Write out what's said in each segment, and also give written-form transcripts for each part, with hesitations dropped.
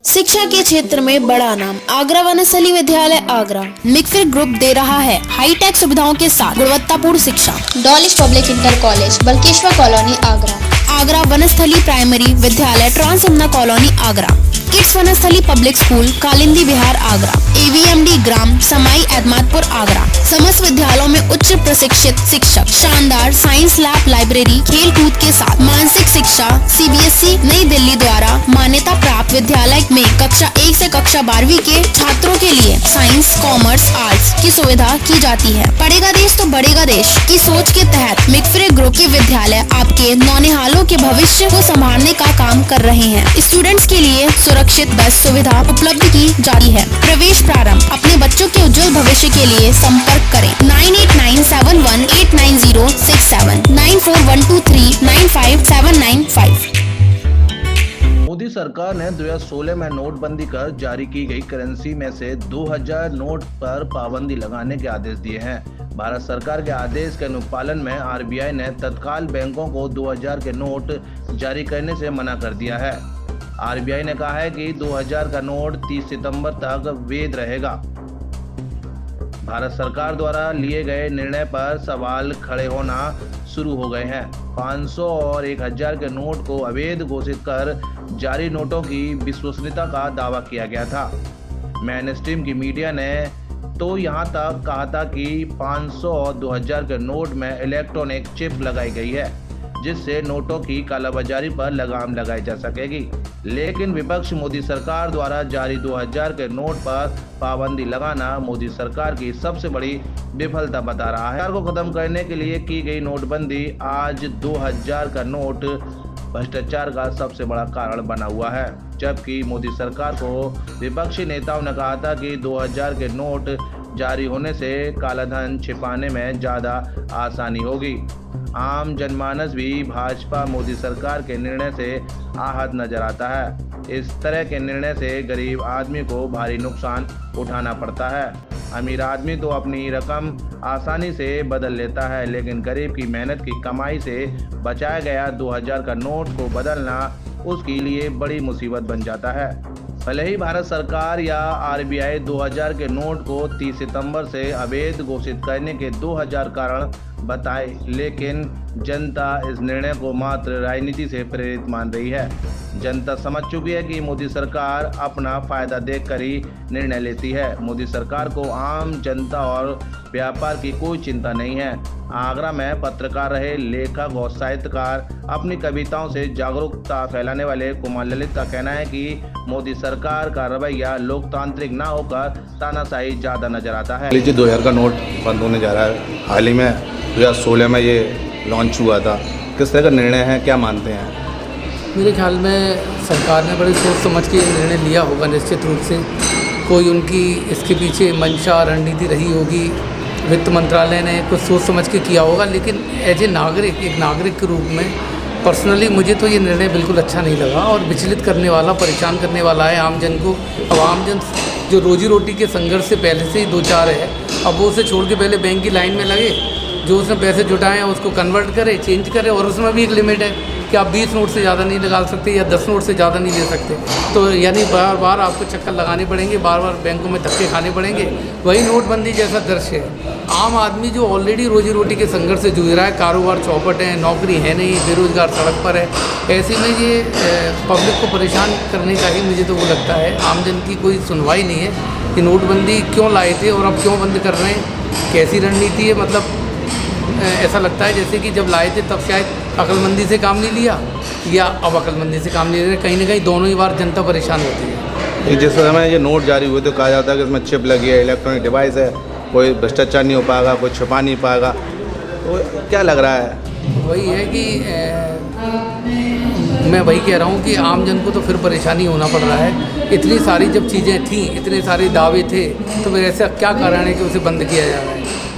शिक्षा के क्षेत्र में बड़ा नाम आगरा वनस्थली विद्यालय आगरा मिक्फिर ग्रुप दे रहा है हाईटेक सुविधाओं के साथ गुणवत्तापूर्ण शिक्षा। डॉलिश public inter college Balkeshwar colony Agra, Agra Vanasthali primary विद्यालय ट्रांसमना colony Agra, kids Vanasthali public school Kalindi Vihar Agra, AVMD ग्राम समाई एदमातपुर आगरा। समस्त विद्यालयों में उच्च प्रशिक्षित शिक्षक, शानदार साइंस लैब, लाइब्रेरी, खेल कूद के साथ मानसिक शिक्षा। CBSE नई दिल्ली द्वारा मान्यता प्राप्त विद्यालय में कक्षा 1 से कक्षा 12वीं के छात्रों के लिए साइंस, कॉमर्स, आर्ट्स की सुविधा की जाती है। पढ़ेगा देश तो बढ़ेगा देश की सोच के तहत मिक्फिर ग्रुप के विद्यालय आपके नौनिहालों के भविष्य को संभालने का काम कर रहे हैं। स्टूडेंट्स के लिए सुरक्षित बस सुविधा उपलब्ध की जाती है। प्रवेश प्रारंभ। अपने बच्चों के उज्जवल भविष्य के लिए संपर्क करें 9897189067 9412395795। मोदी सरकार ने 2016 में नोटबंदी कर जारी की गई करेंसी में से 2000 नोट पर पाबंदी लगाने के आदेश दिए हैं। भारत सरकार के आदेश के अनुपालन में RBI ने तत्काल बैंकों को 2000 के नोट जारी करने से मना कर दिया है। RBI ने कहा है कि 2000 का नोट 30 सितंबर तक वैध रहेगा। भारत सरकार द्वारा लिए गए निर्णय पर सवाल खड़े होना शुरू हो गए हैं। 500 और 1000 के नोट को अवैध घोषित कर जारी नोटों की विश्वसनीयता का दावा किया गया था। मेन स्ट्रीम की मीडिया ने तो यहां तक कहा था कि 500 और 2000 के नोट में इलेक्ट्रॉनिक चिप लगाई गई है, जिससे नोटों की कालाबाजारी पर लगाम लगाई जा सकेगी। लेकिन विपक्ष मोदी सरकार द्वारा जारी 2000 के नोट पर पाबंदी लगाना मोदी सरकार की सबसे बड़ी विफलता बता रहा है। सरकार को खत्म करने के लिए की गई नोटबंदी आज 2000 का नोट भ्रष्टाचार का सबसे बड़ा कारण बना हुआ है। जबकि मोदी सरकार को विपक्षी नेताओं ने कहा था कि 2000 के नोट जारी होने से कालाधन छिपाने में ज्यादा आसानी होगी। आम जनमानस भी भाजपा मोदी सरकार के निर्णय से आहत नजर आता है। इस तरह के निर्णय से गरीब आदमी को भारी नुकसान उठाना पड़ता है। अमीर आदमी तो अपनी रकम आसानी से बदल लेता है, लेकिन गरीब की मेहनत की कमाई से बचाया गया 2000 का नोट को बदलना उसके लिए बड़ी मुसीबत बन जाता है। भले ही भारत सरकार या RBI 2000 के नोट को 30 सितंबर से अवैध घोषित करने के 2000 कारण बताए, लेकिन जनता इस निर्णय को मात्र राजनीति से प्रेरित मान रही है। जनता समझ चुकी है कि मोदी सरकार अपना फायदा देखकर ही निर्णय लेती है। मोदी सरकार को आम जनता और व्यापार की कोई चिंता नहीं है। आगरा में पत्रकार रहे लेखक और साहित्यकार अपनी कविताओं से जागरूकता फैलाने वाले कुमार ललित का कहना है कि मोदी सरकार का रवैया लोकतांत्रिक ना होकर तानाशाही ज्यादा नजर आता है। 2000 का नोट बंद होने जा रहा है। हाल ही में 2016 में ये लॉन्च हुआ था। किस तरह का निर्णय है, क्या मानते हैं? मेरे ख्याल में सरकार ने बड़े सोच समझ के निर्णय लिया होगा। निश्चित रूप से कोई उनकी इसके पीछे मंशा रणनीति रही होगी। वित्त मंत्रालय ने कुछ सोच समझ के किया होगा, लेकिन एज ए नागरिक, एक नागरिक के रूप में पर्सनली मुझे तो ये निर्णय बिल्कुल अच्छा नहीं लगा और विचलित करने वाला, परेशान करने वाला है आम जन को। अब आम जन जो रोजी रोटी के संघर्ष से पहले से ही दो चार है, अब वो उसे छोड़ के पहले बैंक की लाइन में लगे, जो उसने पैसे जुटाए हैं उसको कन्वर्ट करे, चेंज करे, और उसमें भी एक लिमिट है कि आप 20 नोट से ज़्यादा नहीं निकाल सकते या 10 नोट से ज़्यादा नहीं ले सकते। तो यानी बार बार आपको चक्कर लगाने पड़ेंगे, बार बार बैंकों में धक्के खाने पड़ेंगे। वही नोटबंदी जैसा दृश्य है। आम आदमी जो ऑलरेडी रोजी रोटी के संघर्ष से जूझ रहा है, कारोबार चौपट है, नौकरी है नहीं, बेरोजगार सड़क पर है, ऐसे में ये पब्लिक को परेशान करने का ही मुझे तो वो लगता है। आम जन की कोई सुनवाई नहीं है कि नोटबंदी क्यों लाए थे और अब क्यों बंद कर रहे हैं, कैसी रणनीति है। मतलब ऐसा लगता है जैसे कि जब लाए थे तब शायद अक्लमंदी से काम नहीं लिया, या अब अक्लमंदी से काम नहीं ले रहे। कहीं ना कहीं दोनों ही बार जनता परेशान होती है। जिस समय ये नोट जारी हुए तो कहा जाता है कि इसमें चिप लगी है, इलेक्ट्रॉनिक डिवाइस है, कोई भ्रष्टाचार नहीं हो पाएगा, कोई छुपा नहीं पाएगा। तो क्या लग रहा है? वही है कि मैं वही कह रहा हूँ कि आम जन को तो फिर परेशानी होना पड़ रहा है। इतनी सारी जब चीज़ें थीं, इतने सारे दावे थे, तो फिर ऐसा क्या कारण है कि उसे बंद किया जा रहा है?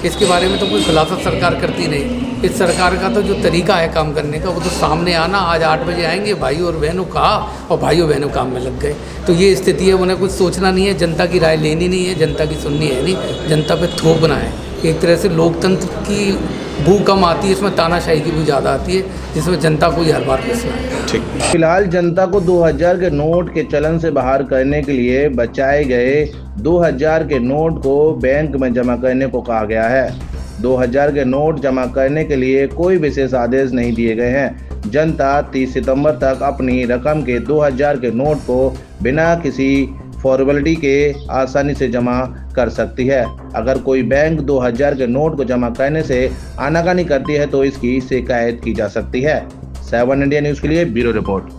इसके बारे में तो कोई खुलासा सरकार करती नहीं। इस सरकार का तो जो तरीका है काम करने का, वो तो सामने आना, आज 8 बजे आएंगे, भाई और बहनों कहा, और भाइयों बहनों काम में लग गए। तो ये स्थिति है। उन्हें कुछ सोचना नहीं है, जनता की राय लेनी नहीं है, जनता की सुननी है नहीं, जनता पे थोपना है। एक तरह से लोकतंत्र की बू कम आती है, इसमें तानाशाही की भी ज़्यादा आती है, जिसमें जनता को ही हर बार पैसे ठीक। फिलहाल जनता को 2000 के नोट के चलन से बाहर करने के लिए बचाए गए 2000 के नोट को बैंक में जमा करने को कहा गया है। 2000 के नोट जमा करने के लिए कोई विशेष आदेश नहीं दिए गए हैं। जनता 30 सितंबर तक अपनी रकम के 2000 के नोट को बिना किसी फॉर्मेलिटी के आसानी से जमा कर सकती है। अगर कोई बैंक 2000 के नोट को जमा करने से आनाकानी करती है तो इसकी शिकायत की जा सकती है। 7 इंडिया न्यूज़ के लिए ब्यूरो रिपोर्ट।